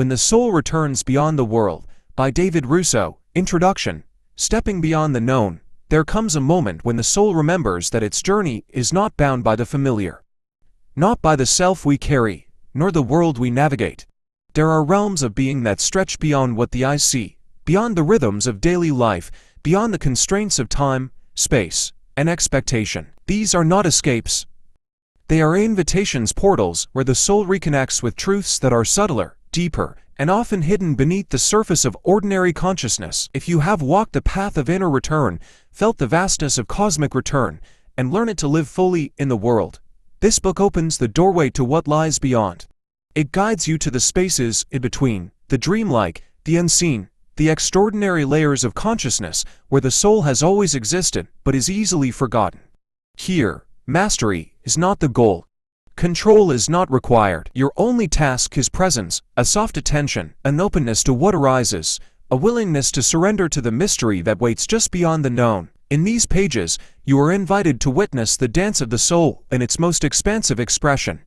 When the Soul Returns Beyond the World, by David Russo. Introduction. Stepping beyond the known, there comes a moment when the soul remembers that its journey is not bound by the familiar. Not by the self we carry, nor the world we navigate. There are realms of being that stretch beyond what the eyes see, beyond the rhythms of daily life, beyond the constraints of time, space, and expectation. These are not escapes. They are invitations, portals, where the soul reconnects with truths that are subtler, deeper, and often hidden beneath the surface of ordinary consciousness. If you have walked the path of inner return, felt the vastness of cosmic return, and learned to live fully in the world, this book opens the doorway to what lies beyond. It guides you to the spaces in between, the dreamlike, the unseen, the extraordinary layers of consciousness where the soul has always existed but is easily forgotten. Here, mastery is not the goal. Control is not required. Your only task is presence, a soft attention, an openness to what arises, a willingness to surrender to the mystery that waits just beyond the known. In these pages, you are invited to witness the dance of the soul in its most expansive expression.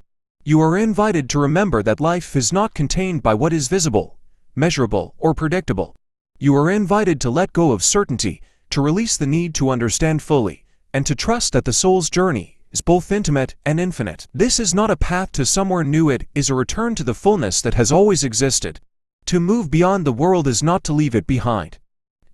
You are invited to remember that life is not contained by what is visible, measurable, or predictable. You are invited to let go of certainty, to release the need to understand fully, and to trust that the soul's journey is both intimate and infinite. This is not a path to somewhere new, it is a return to the fullness that has always existed. To move beyond the world is not to leave it behind.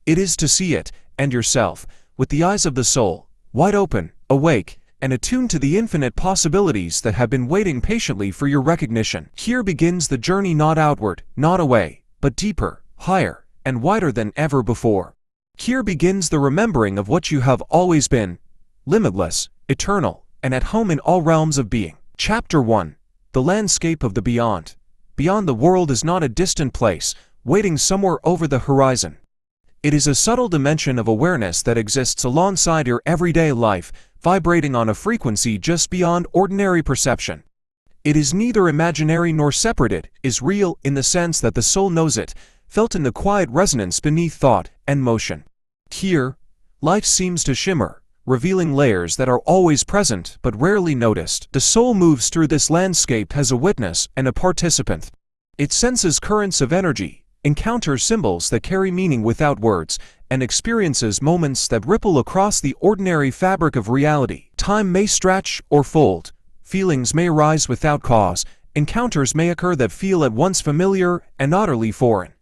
It is to see it, and yourself, with the eyes of the soul, wide open, awake, and attuned to the infinite possibilities that have been waiting patiently for your recognition. Here begins the journey, not outward, not away, but deeper, higher, and wider than ever before. Here begins the remembering of what you have always been, limitless, eternal, and at home in all realms of being. Chapter 1. The Landscape of the Beyond. Beyond the world is not a distant place, waiting somewhere over the horizon. It is a subtle dimension of awareness that exists alongside your everyday life, vibrating on a frequency just beyond ordinary perception. It is neither imaginary nor separate, it is real in the sense that the soul knows it, felt in the quiet resonance beneath thought and motion. Here, life seems to shimmer, revealing layers that are always present but rarely noticed. The soul moves through this landscape as a witness and a participant. It senses currents of energy, encounters symbols that carry meaning without words, and experiences moments that ripple across the ordinary fabric of reality. Time may stretch or fold, feelings may rise without cause, encounters may occur that feel at once familiar and utterly foreign.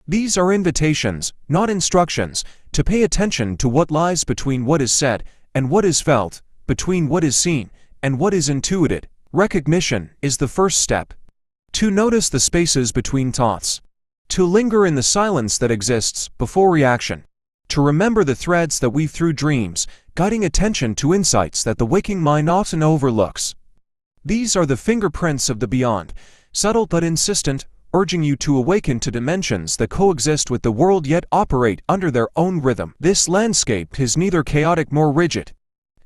These are invitations, not instructions, to pay attention to what lies between what is said and what is felt, between what is seen and what is intuited. Recognition is the first step. To notice the spaces between thoughts. To linger in the silence that exists before reaction. To remember the threads that weave through dreams, guiding attention to insights that the waking mind often overlooks. These are the fingerprints of the beyond, subtle but insistent, urging you to awaken to dimensions that coexist with the world yet operate under their own rhythm. This landscape is neither chaotic nor rigid.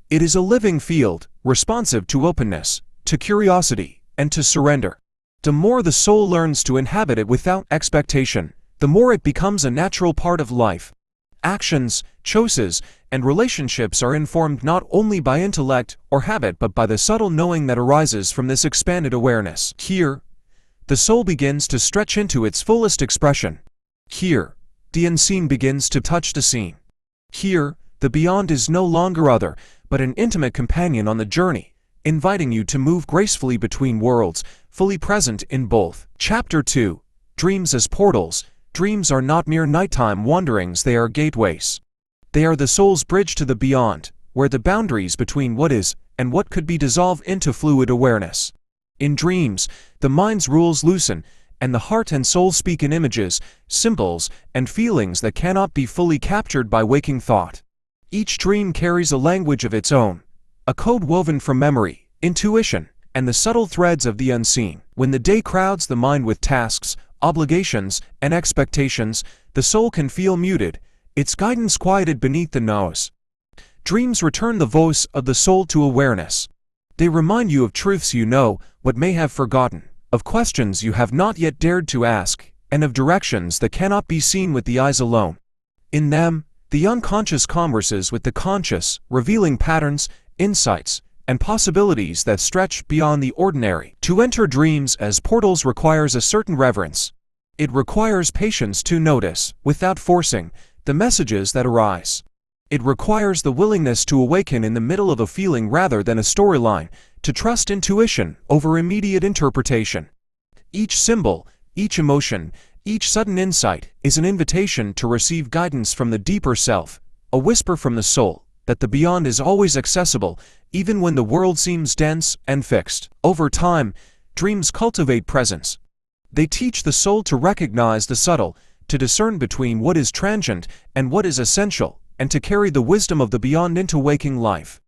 It is a living field, responsive to openness, to curiosity, and to surrender. The more the soul learns to inhabit it without expectation, the more it becomes a natural part of life. Actions, choices, and relationships are informed not only by intellect or habit but by the subtle knowing that arises from this expanded awareness. Here, the soul begins to stretch into its fullest expression. Here, the unseen begins to touch the seen. Here, the beyond is no longer other, but an intimate companion on the journey, inviting you to move gracefully between worlds, fully present in both. Chapter 2. Dreams as Portals. Dreams are not mere nighttime wanderings, they are gateways. They are the soul's bridge to the beyond, where the boundaries between what is and what could be dissolve into fluid awareness. In dreams, the mind's rules loosen, and the heart and soul speak in images, symbols, and feelings that cannot be fully captured by waking thought. Each dream carries a language of its own, a code woven from memory, intuition, and the subtle threads of the unseen. When the day crowds the mind with tasks, obligations, and expectations, the soul can feel muted, its guidance quieted beneath the nose. Dreams return the voice of the soul to awareness. They remind you of truths you know, but may have forgotten, of questions you have not yet dared to ask, and of directions that cannot be seen with the eyes alone. In them, the unconscious converses with the conscious, revealing patterns, insights, and possibilities that stretch beyond the ordinary. To enter dreams as portals requires a certain reverence. It requires patience to notice, without forcing, the messages that arise. It requires the willingness to awaken in the middle of a feeling rather than a storyline, to trust intuition over immediate interpretation. Each symbol, each emotion, each sudden insight is an invitation to receive guidance from the deeper self, a whisper from the soul that the beyond is always accessible, even when the world seems dense and fixed. Over time, dreams cultivate presence. They teach the soul to recognize the subtle, to discern between what is transient and what is essential, and to carry the wisdom of the beyond into waking life.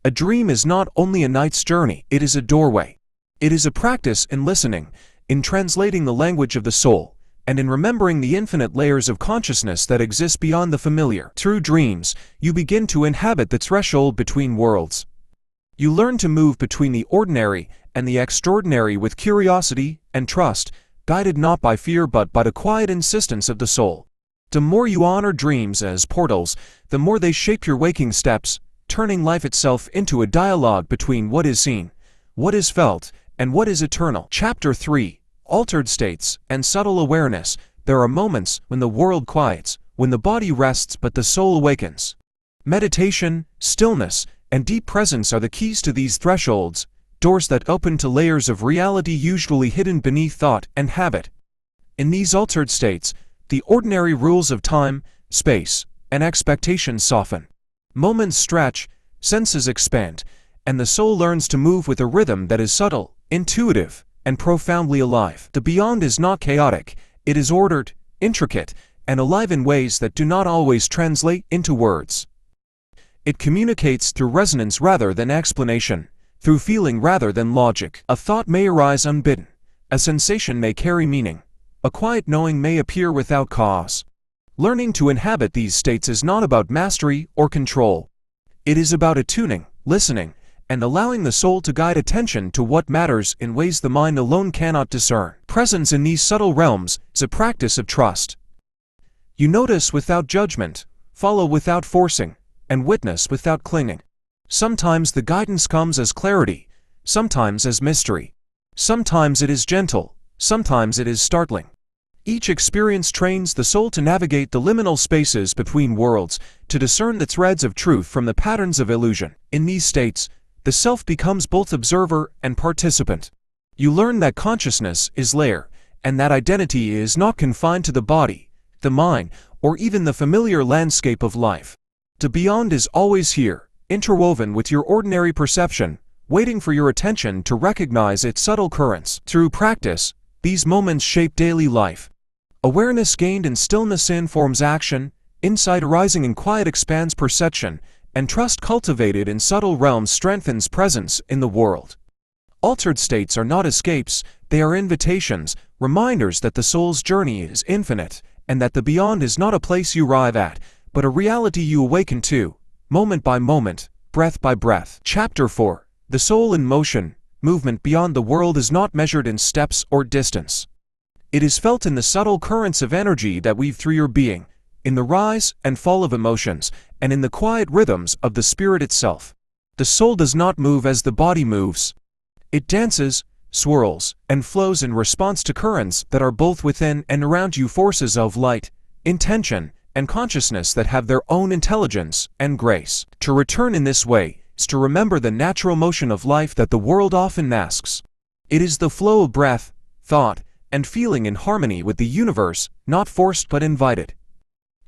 A dream is not only a night's journey, it is a doorway. It is a practice in listening, in translating the language of the soul, and in remembering the infinite layers of consciousness that exist beyond the familiar. Through dreams, you begin to inhabit the threshold between worlds. You learn to move between the ordinary and the extraordinary with curiosity and trust, guided not by fear but by the quiet insistence of the soul. The more you honor dreams as portals, the more they shape your waking steps, turning life itself into a dialogue between what is seen, what is felt, and what is eternal. Chapter 3. Altered States and Subtle Awareness. There are moments when the world quiets, when the body rests but the soul awakens. Meditation, stillness, and deep presence are the keys to these thresholds, doors that open to layers of reality usually hidden beneath thought and habit. In these altered states, the ordinary rules of time, space, and expectation soften. Moments stretch, senses expand, and the soul learns to move with a rhythm that is subtle, intuitive, and profoundly alive. The beyond is not chaotic, it is ordered, intricate, and alive in ways that do not always translate into words. It communicates through resonance rather than explanation, through feeling rather than logic. A thought may arise unbidden, a sensation may carry meaning, a quiet knowing may appear without cause. Learning to inhabit these states is not about mastery or control. It is about attuning, listening, and allowing the soul to guide attention to what matters in ways the mind alone cannot discern. Presence in these subtle realms is a practice of trust. You notice without judgment, follow without forcing, and witness without clinging. Sometimes the guidance comes as clarity, sometimes as mystery. Sometimes it is gentle, sometimes it is startling. Each experience trains the soul to navigate the liminal spaces between worlds, to discern the threads of truth from the patterns of illusion. In these states, the self becomes both observer and participant. You learn that consciousness is layer, and that identity is not confined to the body, the mind, or even the familiar landscape of life. The beyond is always here, interwoven with your ordinary perception, waiting for your attention to recognize its subtle currents. Through practice, these moments shape daily life. Awareness gained in stillness informs action, insight arising in quiet expands perception, and trust cultivated in subtle realms strengthens presence in the world. Altered states are not escapes, they are invitations, reminders that the soul's journey is infinite, and that the beyond is not a place you arrive at, but a reality you awaken to, moment by moment, breath by breath. Chapter 4. The Soul in Motion. Movement beyond the world is not measured in steps or distance. It is felt in the subtle currents of energy that weave through your being, in the rise and fall of emotions, and in the quiet rhythms of the spirit itself. The soul does not move as the body moves. It dances, swirls, and flows in response to currents that are both within and around you, forces of light, intention, and consciousness that have their own intelligence and grace. To return in this way is to remember the natural motion of life that the world often masks. It is the flow of breath, thought, and feeling in harmony with the universe, not forced but invited.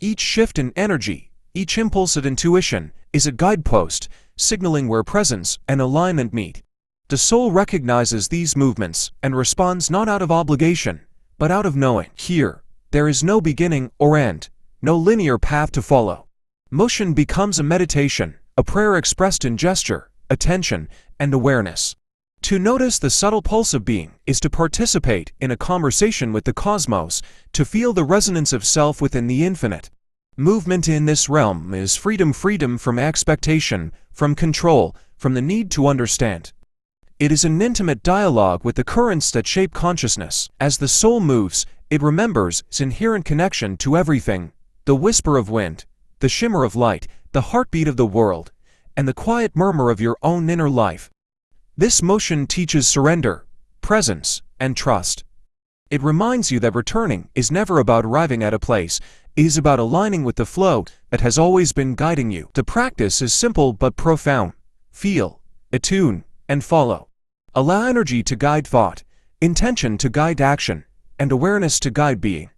Each shift in energy, each impulse of intuition, is a guidepost, signaling where presence and alignment meet. The soul recognizes these movements and responds not out of obligation, but out of knowing. Here, there is no beginning or end, no linear path to follow. Motion becomes a meditation, a prayer expressed in gesture, attention, and awareness. To notice the subtle pulse of being is to participate in a conversation with the cosmos, to feel the resonance of self within the infinite. Movement in this realm is freedom from expectation, from control, from the need to understand. It is an intimate dialogue with the currents that shape consciousness. As the soul moves, it remembers its inherent connection to everything, the whisper of wind, the shimmer of light, the heartbeat of the world, and the quiet murmur of your own inner life. This motion teaches surrender, presence, and trust. It reminds you that returning is never about arriving at a place, it is about aligning with the flow that has always been guiding you. The practice is simple but profound. Feel, attune, and follow. Allow energy to guide thought, intention to guide action, and awareness to guide being.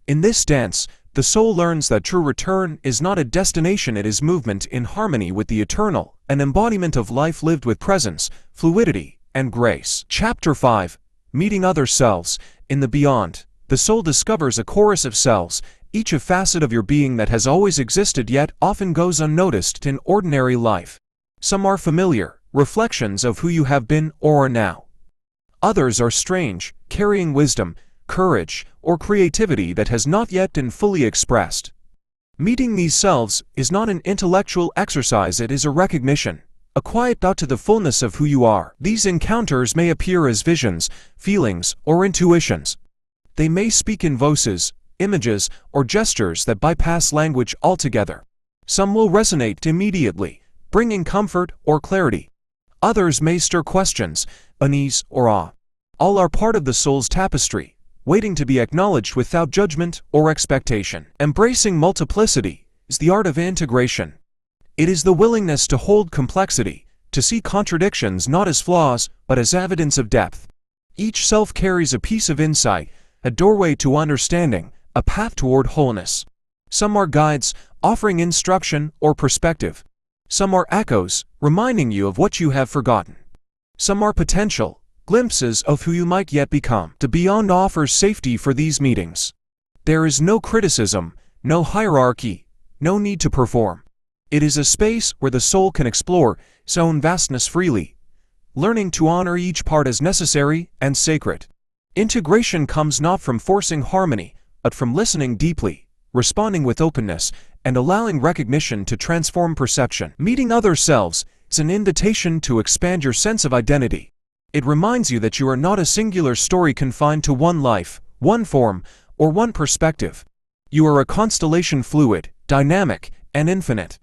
In this dance, the soul learns that true return is not a destination, it is movement in harmony with the eternal, an embodiment of life lived with presence, fluidity, and grace. Chapter 5. Meeting Other Selves. In the beyond, the soul discovers a chorus of selves, each a facet of your being that has always existed yet often goes unnoticed in ordinary life. Some are familiar, reflections of who you have been or are now. Others are strange, carrying wisdom, courage, or creativity that has not yet been fully expressed. Meeting these selves is not an intellectual exercise, it is a recognition, a quiet bow to the fullness of who you are. These encounters may appear as visions, feelings, or intuitions. They may speak in voices, images, or gestures that bypass language altogether. Some will resonate immediately, bringing comfort or clarity. Others may stir questions, unease, or awe. All are part of the soul's tapestry, waiting to be acknowledged without judgment or expectation. Embracing multiplicity is the art of integration. It is the willingness to hold complexity, to see contradictions not as flaws, but as evidence of depth. Each self carries a piece of insight, a doorway to understanding, a path toward wholeness. Some are guides, offering instruction or perspective. Some are echoes, reminding you of what you have forgotten. Some are potential, glimpses of who you might yet become. The beyond offers safety for these meetings. There is no criticism, no hierarchy, no need to perform. It is a space where the soul can explore its own vastness freely, learning to honor each part as necessary and sacred. Integration comes not from forcing harmony, but from listening deeply, responding with openness, and allowing recognition to transform perception. Meeting other selves is an invitation to expand your sense of identity. It reminds you that you are not a singular story confined to one life, one form, or one perspective. You are a constellation, fluid, dynamic, and infinite.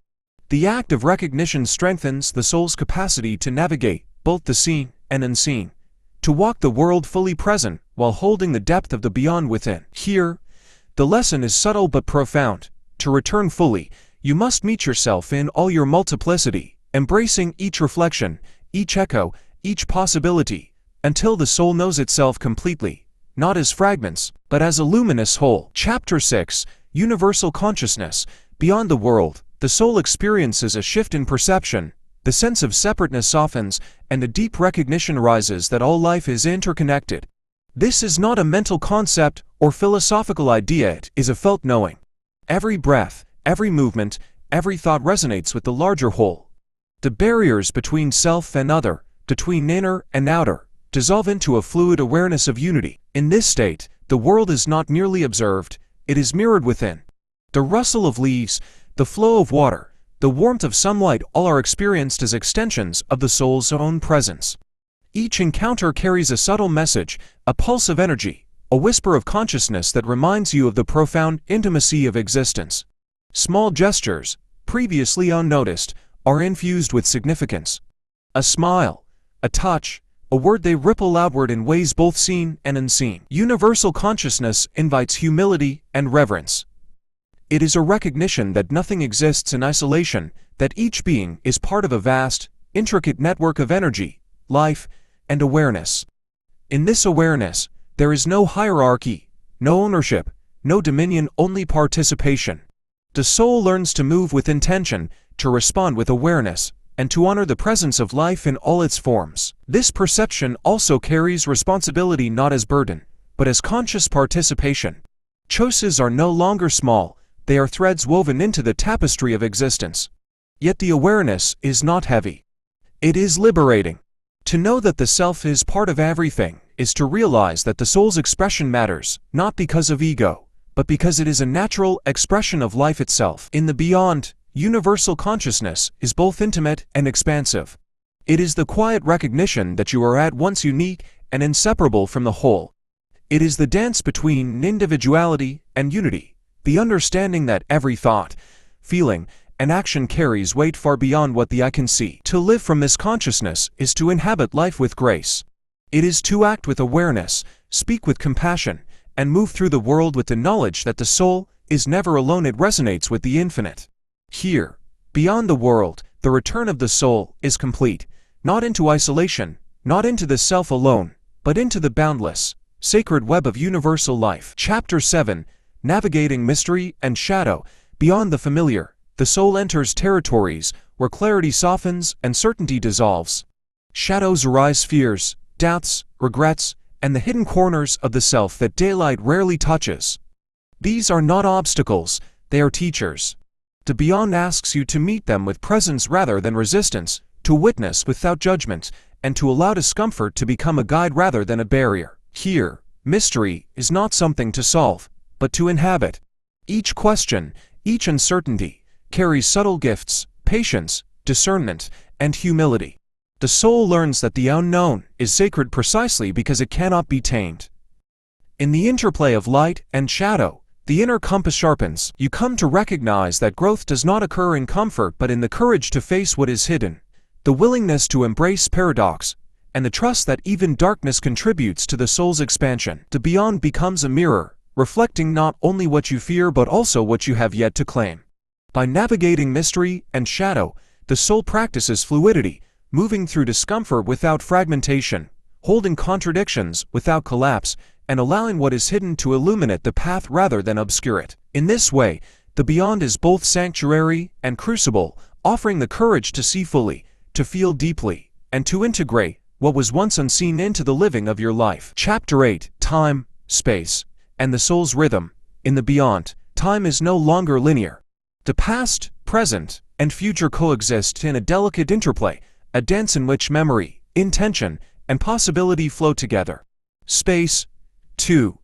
The act of recognition strengthens the soul's capacity to navigate both the seen and unseen, to walk the world fully present while holding the depth of the beyond within. Here, the lesson is subtle but profound. To return fully, you must meet yourself in all your multiplicity, embracing each reflection, each echo, each possibility, until the soul knows itself completely, not as fragments, but as a luminous whole. Chapter 6. Universal Consciousness. Beyond the world, the soul experiences a shift in perception. The sense of separateness softens, and a deep recognition rises that all life is interconnected. This is not a mental concept or philosophical idea, it is a felt knowing. Every breath, every movement, every thought resonates with the larger whole. The barriers between self and other, between inner and outer, dissolve into a fluid awareness of unity. In this state, the world is not merely observed, it is mirrored within. The rustle of leaves, the flow of water, the warmth of sunlight, all are experienced as extensions of the soul's own presence. Each encounter carries a subtle message, a pulse of energy, a whisper of consciousness that reminds you of the profound intimacy of existence. Small gestures, previously unnoticed, are infused with significance. A smile, a touch, a word, they ripple outward in ways both seen and unseen. Universal consciousness invites humility and reverence. It is a recognition that nothing exists in isolation, that each being is part of a vast, intricate network of energy, life, and awareness. In this awareness, there is no hierarchy, no ownership, no dominion, only participation. The soul learns to move with intention, to respond with awareness, and to honor the presence of life in all its forms. This perception also carries responsibility, not as burden, but as conscious participation. Choices are no longer small, they are threads woven into the tapestry of existence. Yet the awareness is not heavy. It is liberating. To know that the self is part of everything is to realize that the soul's expression matters, not because of ego, but because it is a natural expression of life itself. In the beyond, universal consciousness is both intimate and expansive. It is the quiet recognition that you are at once unique and inseparable from the whole. It is the dance between individuality and unity, the understanding that every thought, feeling, and action carries weight far beyond what the eye can see. To live from this consciousness is to inhabit life with grace. It is to act with awareness, speak with compassion, and move through the world with the knowledge that the soul is never alone. It resonates with the infinite. Here, beyond the world, the return of the soul is complete, not into isolation, not into the self alone, but into the boundless, sacred web of universal life. Chapter 7. Navigating Mystery and Shadow. Beyond the familiar, the soul enters territories where clarity softens and certainty dissolves. Shadows arise, fears, doubts, regrets, and the hidden corners of the self that daylight rarely touches. These are not obstacles, they are teachers. The beyond asks you to meet them with presence rather than resistance, to witness without judgment, and to allow discomfort to become a guide rather than a barrier. Here, mystery is not something to solve, but to inhabit. Each question, each uncertainty, carries subtle gifts, patience, discernment, and humility. The soul learns that the unknown is sacred precisely because it cannot be tamed. In the interplay of light and shadow, the inner compass sharpens. You come to recognize that growth does not occur in comfort but in the courage to face what is hidden, the willingness to embrace paradox, and the trust that even darkness contributes to the soul's expansion. The beyond becomes a mirror, reflecting not only what you fear but also what you have yet to claim. By navigating mystery and shadow, the soul practices fluidity, moving through discomfort without fragmentation, holding contradictions without collapse, and allowing what is hidden to illuminate the path rather than obscure it. In this way, the beyond is both sanctuary and crucible, offering the courage to see fully, to feel deeply, and to integrate what was once unseen into the living of your life. Chapter 8. Time, Space, and the Soul's Rhythm. In the beyond, time is no longer linear. The past, present, and future coexist in a delicate interplay, a dance in which memory, intention, and possibility flow together. Space, too,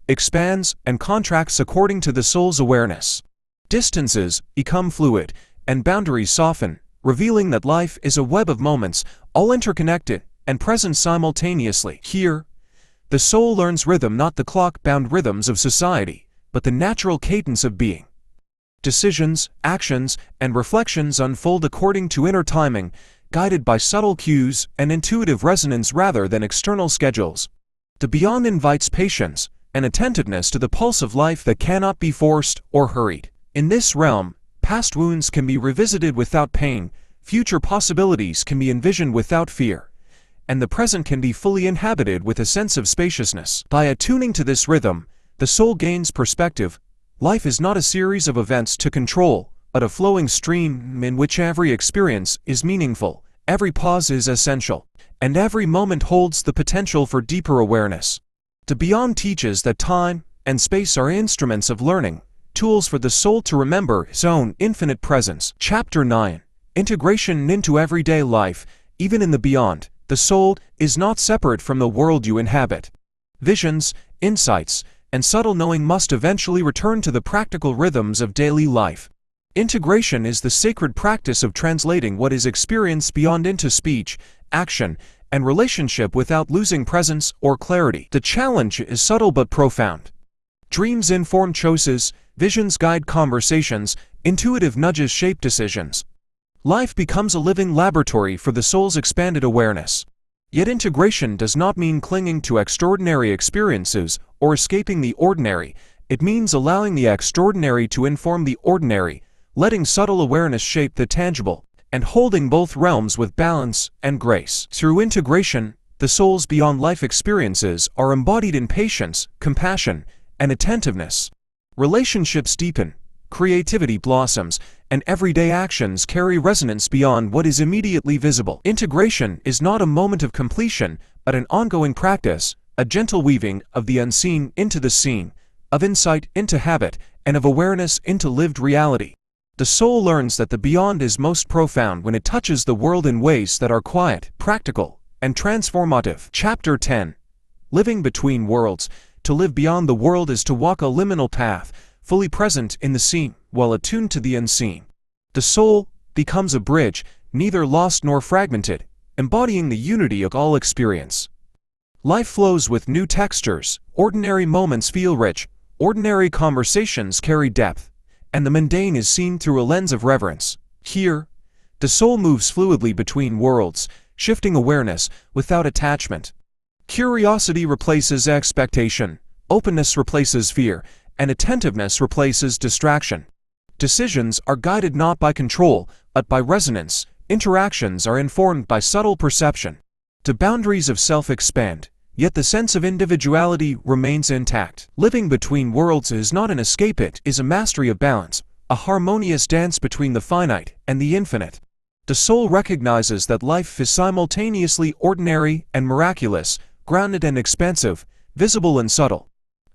expands and contracts according to the soul's awareness. Distances become fluid, and boundaries soften, revealing that life is a web of moments, all interconnected and present simultaneously. Here, the soul learns rhythm, not the clock-bound rhythms of society, but the natural cadence of being. Decisions, actions, and reflections unfold according to inner timing, guided by subtle cues and intuitive resonance rather than external schedules. The beyond invites patience and attentiveness to the pulse of life that cannot be forced or hurried. In this realm, past wounds can be revisited without pain, future possibilities can be envisioned without fear, and the present can be fully inhabited with a sense of spaciousness. By attuning to this rhythm, the soul gains perspective. Life is not a series of events to control, but a flowing stream in which every experience is meaningful, every pause is essential, and every moment holds the potential for deeper awareness. The beyond teaches that time and space are instruments of learning, tools for the soul to remember its own infinite presence. Chapter 9. Integration into everyday life. Even in the beyond, the soul is not separate from the world you inhabit. Visions, insights, and subtle knowing must eventually return to the practical rhythms of daily life. Integration is the sacred practice of translating what is experienced beyond into speech, action, and relationship without losing presence or clarity. The challenge is subtle but profound. Dreams inform choices, visions guide conversations, intuitive nudges shape decisions. Life becomes a living laboratory for the soul's expanded awareness. Yet integration does not mean clinging to extraordinary experiences or escaping the ordinary. It means allowing the extraordinary to inform the ordinary, letting subtle awareness shape the tangible, and holding both realms with balance and grace. Through integration, the soul's beyond life experiences are embodied in patience, compassion, and attentiveness. Relationships deepen, creativity blossoms, and everyday actions carry resonance beyond what is immediately visible. Integration is not a moment of completion, but an ongoing practice, a gentle weaving of the unseen into the seen, of insight into habit, and of awareness into lived reality. The soul learns that the beyond is most profound when it touches the world in ways that are quiet, practical, and transformative. Chapter 10. Living between worlds. To live beyond the world is to walk a liminal path, fully present in the seen, while attuned to the unseen. The soul becomes a bridge, neither lost nor fragmented, embodying the unity of all experience. Life flows with new textures, ordinary moments feel rich, ordinary conversations carry depth, and the mundane is seen through a lens of reverence. Here, the soul moves fluidly between worlds, shifting awareness without attachment. Curiosity replaces expectation, openness replaces fear, and attentiveness replaces distraction. Decisions are guided not by control, but by resonance. Interactions are informed by subtle perception. The boundaries of self expand, yet the sense of individuality remains intact. Living between worlds is not an escape, it is a mastery of balance, a harmonious dance between the finite and the infinite. The soul recognizes that life is simultaneously ordinary and miraculous, grounded and expansive, visible and subtle.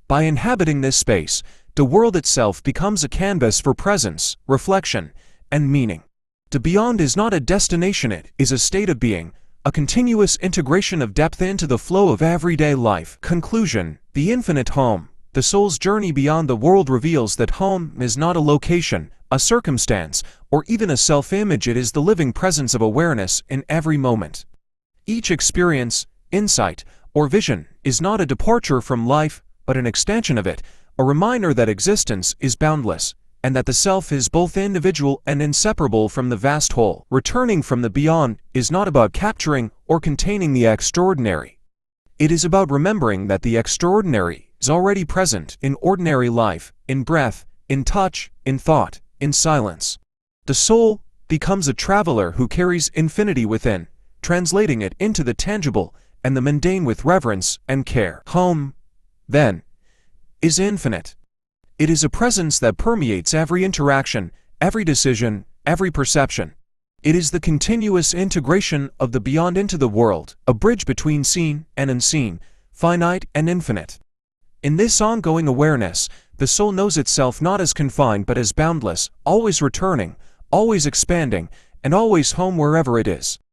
By inhabiting this space, the world itself becomes a canvas for presence, reflection, and meaning. The beyond is not a destination, it is a state of being, a continuous integration of depth into the flow of everyday life. Conclusion: the infinite home. The soul's journey beyond the world reveals that home is not a location, a circumstance, or even a self-image. It is the living presence of awareness in every moment. Each experience, insight, or vision is not a departure from life, but an extension of it, a reminder that existence is boundless, and that the self is both individual and inseparable from the vast whole. Returning from the beyond is not about capturing or containing the extraordinary. It is about remembering that the extraordinary is already present in ordinary life, in breath, in touch, in thought, in silence. The soul becomes a traveler who carries infinity within, translating it into the tangible and the mundane with reverence and care. Home, then, is infinite. It is a presence that permeates every interaction, every decision, every perception. It is the continuous integration of the beyond into the world, a bridge between seen and unseen, finite and infinite. In this ongoing awareness, the soul knows itself not as confined but as boundless, always returning, always expanding, and always home wherever it is.